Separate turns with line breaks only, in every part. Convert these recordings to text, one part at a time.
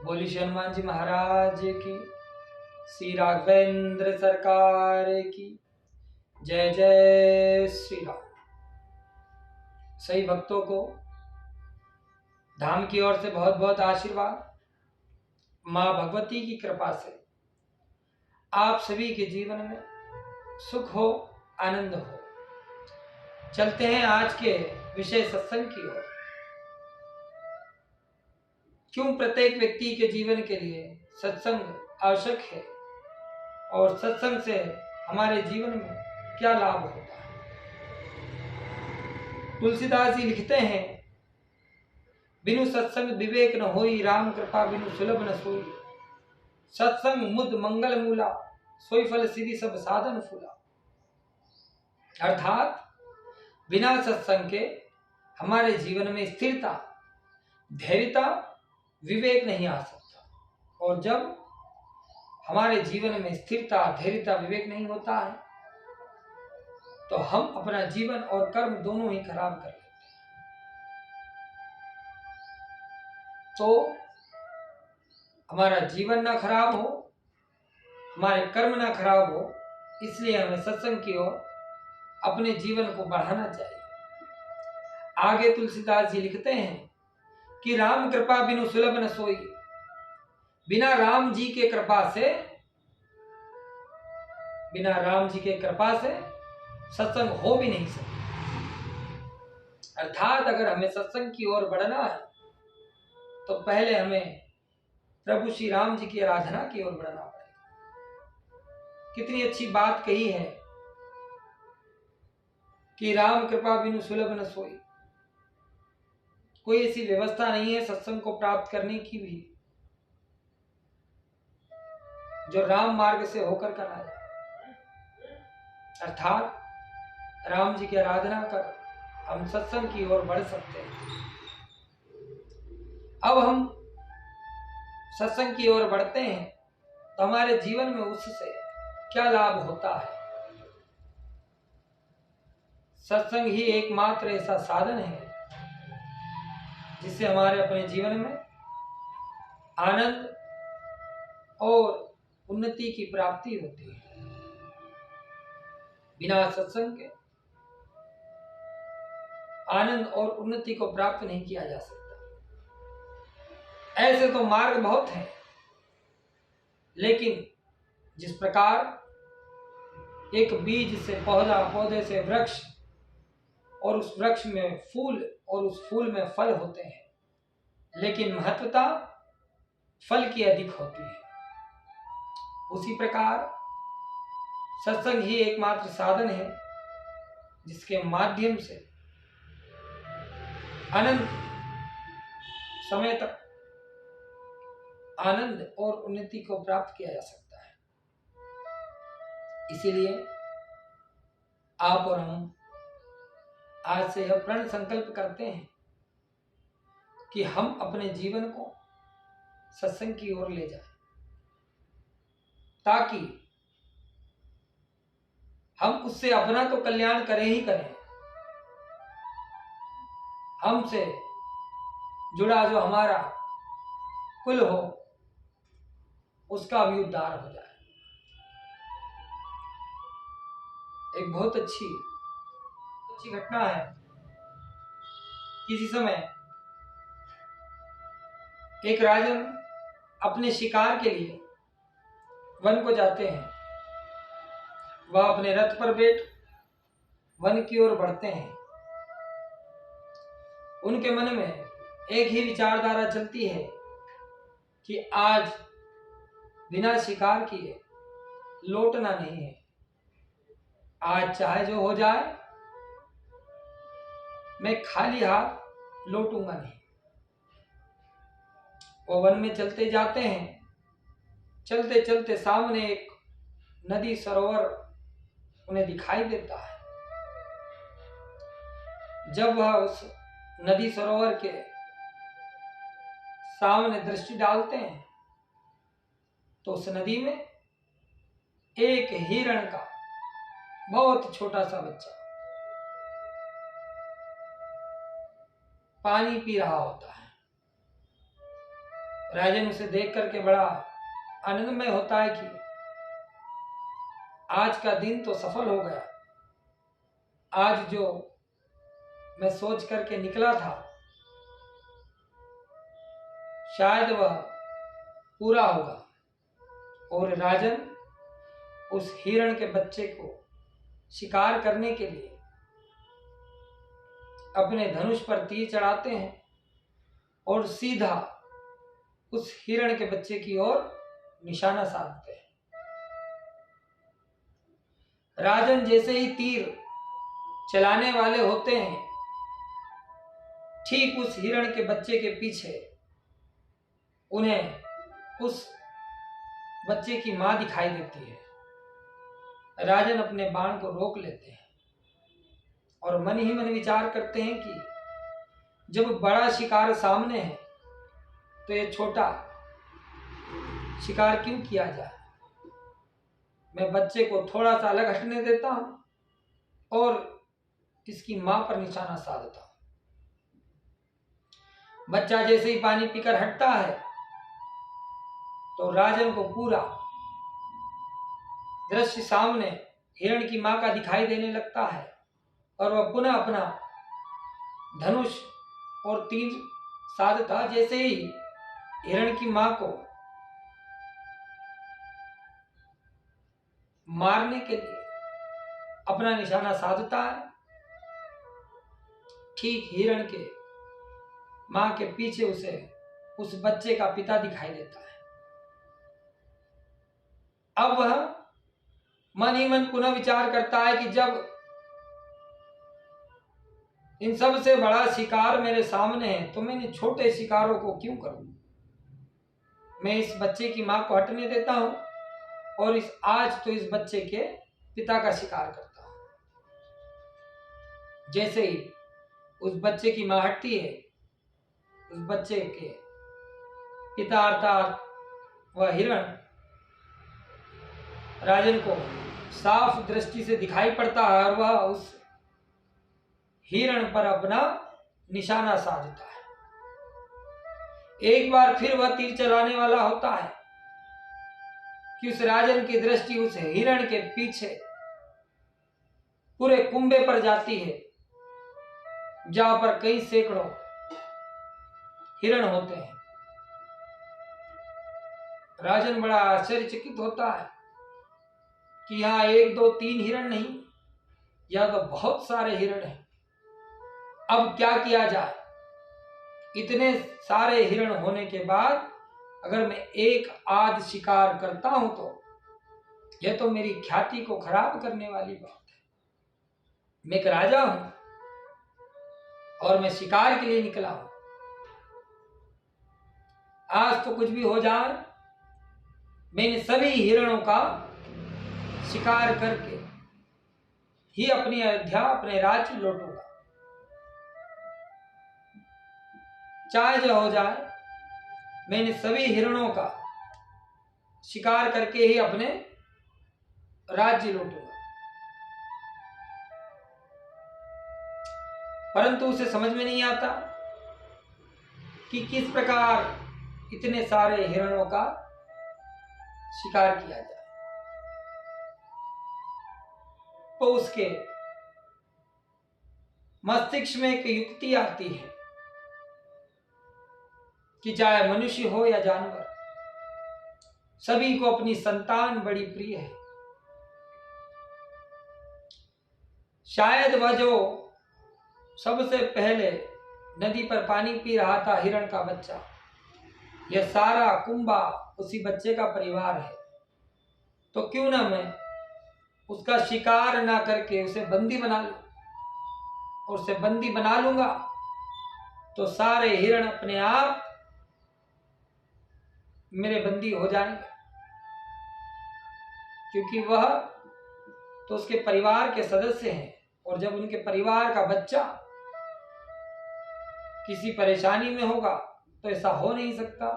बोली श्री हनुमान जी महाराज की, श्री राघवेंद्र सरकार की जय जय श्री राम। सही भक्तों को धाम की ओर से बहुत बहुत आशीर्वाद। माँ भगवती की कृपा से आप सभी के जीवन में सुख हो, आनंद हो। चलते हैं आज के विषय सत्संग की ओर। क्यों प्रत्येक व्यक्ति के जीवन के लिए सत्संग आवश्यक है और सत्संग से हमारे जीवन में क्या लाभ होता है। तुलसीदास जी लिखते हैं, बिनु सत्संग विवेक न होई, राम कृपा बिनु सुलभ न सोई। सत्संग मुद मंगल मूला, सोई फल सिद्धि सब साधन फूला। अर्थात बिना सत्संग के हमारे जीवन में स्थिरता, धैर्यता, विवेक नहीं आ सकता। और जब हमारे जीवन में स्थिरता, धैर्यता, विवेक नहीं होता है तो हम अपना जीवन और कर्म दोनों ही खराब कर लेते हैं। तो हमारा जीवन ना खराब हो, हमारे कर्म ना खराब हो, इसलिए हमें सत्संग की ओर अपने जीवन को बढ़ाना चाहिए। आगे तुलसीदास जी लिखते हैं कि राम कृपा बिनु सुलभ न सोई। बिना राम जी के कृपा से, बिना राम जी के कृपा से सत्संग हो भी नहीं सकता। अर्थात अगर हमें सत्संग की ओर बढ़ना है तो पहले हमें प्रभु श्री राम जी की आराधना की ओर बढ़ना पड़ेगा। कितनी अच्छी बात कही है कि राम कृपा बिनु सुलभ न सोई। कोई ऐसी व्यवस्था नहीं है सत्संग को प्राप्त करने की भी जो राम मार्ग से होकर करा जाए। अर्थात राम जी की आराधना कर हम सत्संग की ओर बढ़ सकते हैं। अब हम सत्संग की ओर बढ़ते हैं तो हमारे जीवन में उससे क्या लाभ होता है। सत्संग ही एकमात्र ऐसा साधन है जिससे हमारे अपने जीवन में आनंद और उन्नति की प्राप्ति होती है। बिना सत्संग के आनंद और उन्नति को प्राप्त नहीं किया जा सकता। ऐसे तो मार्ग बहुत हैं, लेकिन जिस प्रकार एक बीज से पौधा, पौधे से वृक्ष और उस वृक्ष में फूल और उस फूल में फल होते हैं, लेकिन महत्वता फल की अधिक होती है, उसी प्रकार सत्संग ही एकमात्र साधन है जिसके माध्यम से अनंत समय तक आनंद और उन्नति को प्राप्त किया जा सकता है। इसीलिए आप और हम आज से यह प्रण संकल्प करते हैं कि हम अपने जीवन को सत्संग की ओर ले जाएं, ताकि हम उससे अपना तो कल्याण करें ही करें, हमसे जुड़ा जो हमारा कुल हो उसका भी उद्धार हो जाए। एक बहुत अच्छी घटना है। किसी समय एक राजन अपने शिकार के लिए वन को जाते हैं। वह अपने रथ पर बैठ वन की ओर बढ़ते हैं। उनके मन में एक ही विचारधारा चलती है कि आज बिना शिकार किए लौटना नहीं है। आज चाहे जो हो जाए, मैं खाली हाथ लौटूंगा नहीं। वो वन में चलते जाते हैं। चलते चलते सामने एक नदी, सरोवर उन्हें दिखाई देता है। जब वह उस नदी सरोवर के सामने दृष्टि डालते हैं तो उस नदी में एक हिरण का बहुत छोटा सा बच्चा पानी पी रहा होता है। राजन उसे देख करके बड़ा आनंदमय होता है कि आज का दिन तो सफल हो गया। आज जो मैं सोच करके निकला था शायद वह पूरा होगा। और राजन उस हिरण के बच्चे को शिकार करने के लिए अपने धनुष पर तीर चढ़ाते हैं और सीधा उस हिरण के बच्चे की ओर निशाना साधते हैं। राजन जैसे ही तीर चलाने वाले होते हैं, ठीक उस हिरण के बच्चे के पीछे उन्हें उस बच्चे की मां दिखाई देती है। राजन अपने बाण को रोक लेते हैं और मन ही मन विचार करते हैं कि जब बड़ा शिकार सामने है तो ये छोटा शिकार क्यों किया जाए। मैं बच्चे को थोड़ा सा अलग हटने देता हूं और इसकी मां पर निशाना साधता हूं। बच्चा जैसे ही पानी पीकर हटता है तो राजन को पूरा दृश्य सामने हिरण की मां का दिखाई देने लगता है और वह पुनः अपना धनुष और तीर साधता जैसे ही हिरण की मां को मारने के लिए अपना निशाना साधता है, ठीक हिरण के मां के पीछे उसे उस बच्चे का पिता दिखाई देता है। अब वह मन ही मन पुनः विचार करता है कि जब इन सब से बड़ा शिकार मेरे सामने है तो मैं इन छोटे शिकारों को क्यों करूं। मैं इस बच्चे की मां को हटने देता हूं और आज तो इस बच्चे के पिता का शिकार करता हूं। जैसे ही उस बच्चे की मां हटती है, उस बच्चे के पिता अर्थात वह हिरण राजन को साफ दृष्टि से दिखाई पड़ता है और वह उस हिरण पर अपना निशाना साधता है। एक बार फिर वह तीर चलाने वाला होता है कि उस राजन की दृष्टि उस हिरण के पीछे पूरे कुंभे पर जाती है जहां पर कई सैकड़ों हिरण होते हैं। राजन बड़ा आश्चर्यचकित होता है कि यहां 1 2 3 हिरण नहीं, यह तो बहुत सारे हिरण हैं। अब क्या किया जाए। इतने सारे हिरण होने के बाद अगर मैं एक आध शिकार करता हूं तो यह तो मेरी ख्याति को खराब करने वाली बात है। मैं एक राजा हूं और मैं शिकार के लिए निकला हूं। आज तो कुछ भी हो जाए, मैं इन सभी हिरणों का शिकार करके ही अपनी अयोध्या, अपने राज्य लौटूंगा। चाहे जो हो जाए, मैं इन सभी हिरणों का शिकार करके ही अपने राज्य लौटूंगा। परंतु उसे समझ में नहीं आता कि किस प्रकार इतने सारे हिरणों का शिकार किया जाए। तो उसके मस्तिष्क में एक युक्ति आती है कि चाहे मनुष्य हो या जानवर, सभी को अपनी संतान बड़ी प्रिय है। शायद वह जो सबसे पहले नदी पर पानी पी रहा था, हिरण का बच्चा, यह सारा कुंभा उसी बच्चे का परिवार है। तो क्यों ना मैं उसका शिकार ना करके उसे बंदी बना लूं, और उसे बंदी बना लूंगा तो सारे हिरण अपने आप मेरे बंदी हो जाएंगे, क्योंकि वह तो उसके परिवार के सदस्य हैं। और जब उनके परिवार का बच्चा किसी परेशानी में होगा तो ऐसा हो नहीं सकता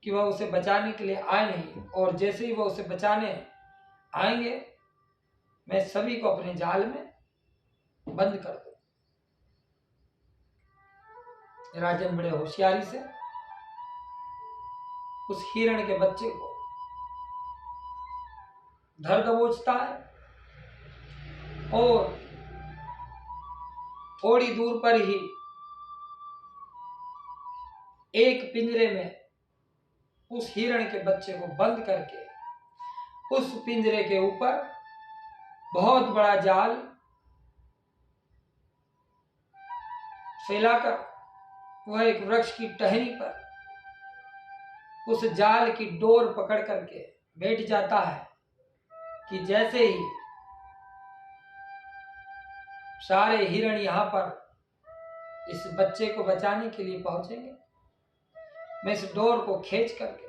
कि वह उसे बचाने के लिए आए नहीं। और जैसे ही वह उसे बचाने आएंगे, मैं सभी को अपने जाल में बंद कर दूं। राजन बड़े होशियारी से उस हिरण के बच्चे को धर दबोचता है और थोड़ी दूर पर ही एक पिंजरे में उस हिरण के बच्चे को बंद करके उस पिंजरे के ऊपर बहुत बड़ा जाल फैलाकर वह एक वृक्ष की टहनी पर उस जाल की डोर पकड़ करके बैठ जाता है कि जैसे ही सारे हिरण यहां पर इस बच्चे को बचाने के लिए पहुंचेंगे, मैं इस डोर को खींच करके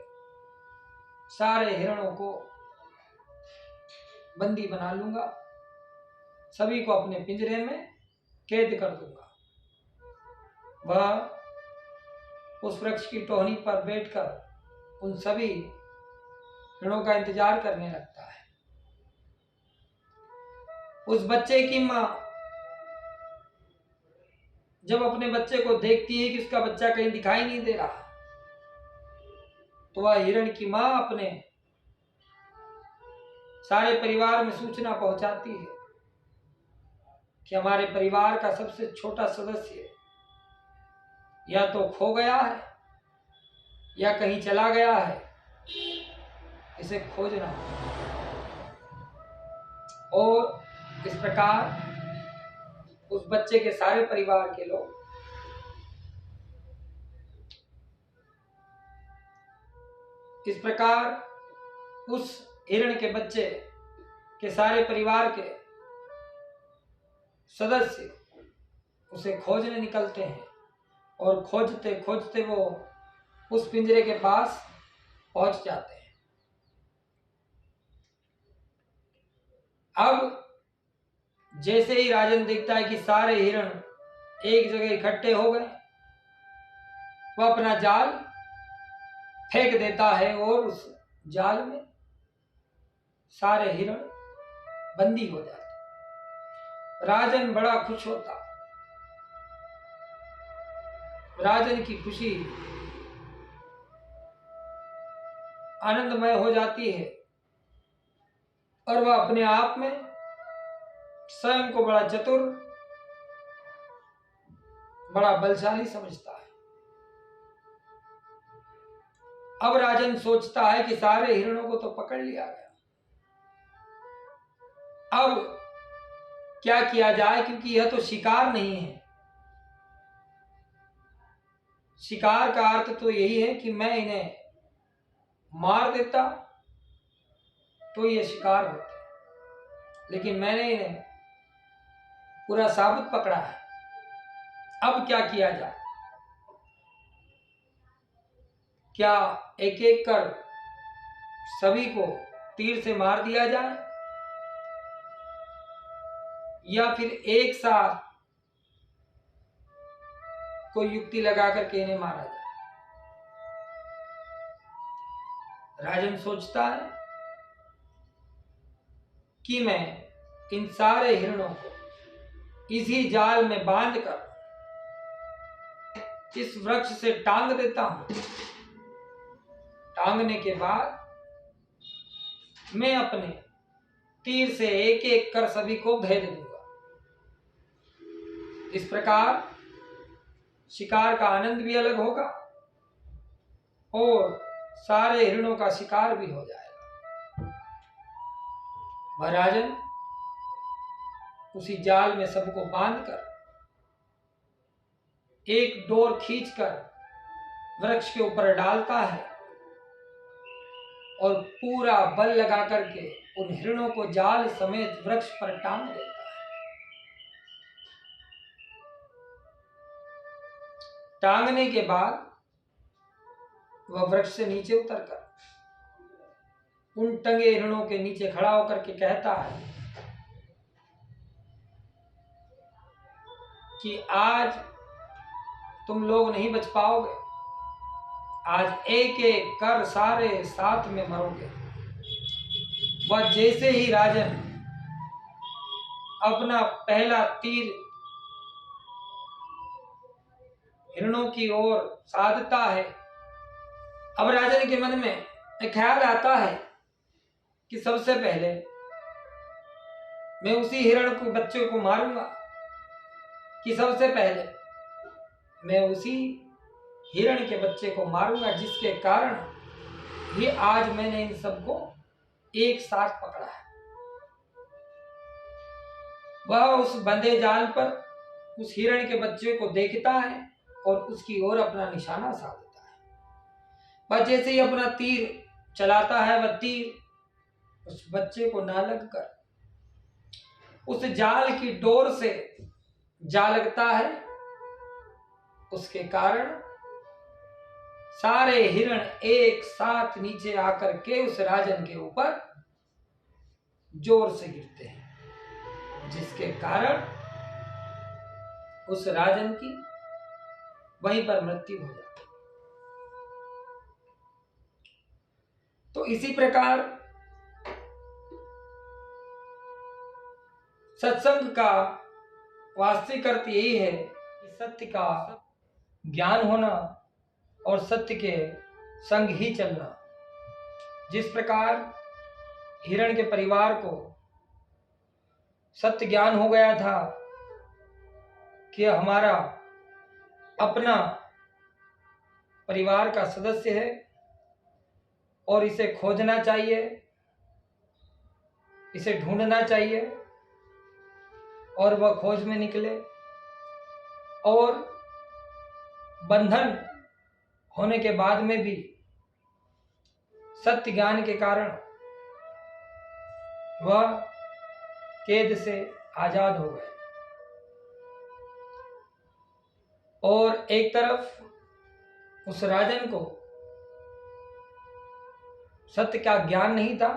सारे हिरणों को बंदी बना लूंगा, सभी को अपने पिंजरे में कैद कर दूंगा। वह उस वृक्ष की टहनी पर बैठकर उन सभी हिरणों का इंतजार करने लगता है। उस बच्चे की मां जब अपने बच्चे को देखती है कि उसका बच्चा कहीं दिखाई नहीं दे रहा, तो वह हिरण की मां अपने सारे परिवार में सूचना पहुंचाती है कि हमारे परिवार का सबसे छोटा सदस्य या तो खो गया है या कहीं चला गया है, इसे खोजना। और इस प्रकार उस बच्चे के सारे परिवार के लोग इस प्रकार उस हिरण के बच्चे के सारे परिवार के सदस्य उसे खोजने निकलते हैं और खोजते खोजते वो उस पिंजरे के पास पहुंच जाते हैं। अब जैसे ही राजन देखता है कि सारे हिरण एक जगह इकट्ठे हो गए, वह अपना जाल फेंक देता है और उस जाल में सारे हिरण बंदी हो जाते। राजन बड़ा खुश होता। राजन की खुशी आनंदमय हो जाती है और वह अपने आप में स्वयं को बड़ा चतुर, बड़ा बलशाली समझता है। अब राजन सोचता है कि सारे हिरणों को तो पकड़ लिया गया, अब क्या किया जाए, क्योंकि यह तो शिकार नहीं है। शिकार का अर्थ तो यही है कि मैं इन्हें मार देता तो ये शिकार होते, लेकिन मैंने इन्हें पूरा साबुत पकड़ा है। अब क्या किया जाए? क्या एक एक कर सभी को तीर से मार दिया जाए या फिर एक साथ कोई युक्ति लगा करके इन्हें मारा जाए? राजन सोचता है कि मैं इन सारे हिरणों को इसी जाल में बांधकर इस वृक्ष से टांग देता हूं। टांगने के बाद मैं अपने तीर से एक एक कर सभी को भेद दूंगा। इस प्रकार शिकार का आनंद भी अलग होगा और सारे हिरणों का शिकार भी हो जाएगा। महाराजन उसी जाल में सबको बांधकर एक डोर खींचकर वृक्ष के ऊपर डालता है और पूरा बल लगा करके उन हिरणों को जाल समेत वृक्ष पर टांग देता है। टांगने के बाद वह वृक्ष से नीचे उतरकर उन टंगे हिरणों के नीचे खड़ा होकर के कहता है कि आज तुम लोग नहीं बच पाओगे, आज एक एक कर सारे साथ में मरोगे। वह जैसे ही राजन अपना पहला तीर हिरणों की ओर साधता है। अब राजन के मन में एक ख्याल आता है कि सबसे पहले मैं उसी हिरण को बच्चे को मारूंगा, कि सबसे पहले मैं उसी हिरण के बच्चे को मारूंगा जिसके कारण ही आज मैंने इन सबको एक साथ पकड़ा है। वह उस बंधे जाल पर उस हिरण के बच्चे को देखता है और उसकी ओर अपना निशाना साधता है। वह जैसे ही अपना तीर चलाता है, वह तीर उस बच्चे को ना लगकर उस जाल की डोर से जा लगता है। उसके कारण सारे हिरण एक साथ नीचे आकर के उस राजन के ऊपर जोर से गिरते हैं, जिसके कारण उस राजन की वहीं पर मृत्यु हो जाती है। तो इसी प्रकार सत्संग का वास्तविक अर्थ यही है कि सत्य का ज्ञान होना और सत्य के संग ही चलना। जिस प्रकार हिरण के परिवार को सत्य ज्ञान हो गया था कि हमारा अपना परिवार का सदस्य है और इसे खोजना चाहिए, इसे ढूंढना चाहिए, और वह खोज में निकले और बंधन होने के बाद में भी सत्य ज्ञान के कारण वह कैद से आजाद हो गए। और एक तरफ उस राजन को सत्य का ज्ञान नहीं था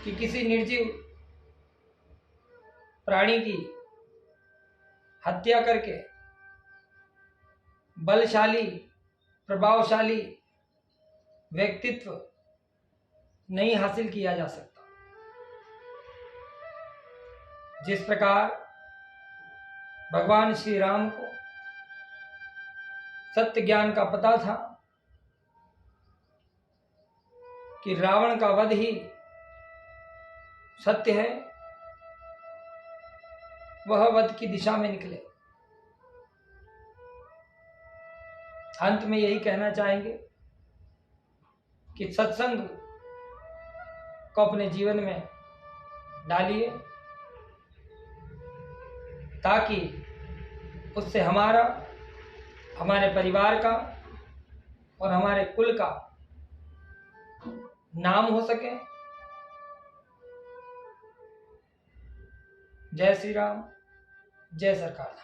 कि किसी निर्जीव प्राणी की हत्या करके बलशाली प्रभावशाली व्यक्तित्व नहीं हासिल किया जा सकता। जिस प्रकार भगवान श्री राम को सत्य ज्ञान का पता था कि रावण का वध ही सत्य है, वह वध की दिशा में निकले। अंत में यही कहना चाहेंगे कि सत्संग को अपने जीवन में डालिए, ताकि उससे हमारा, हमारे परिवार का और हमारे कुल का नाम हो सके। जय श्री राम, जय सरकार।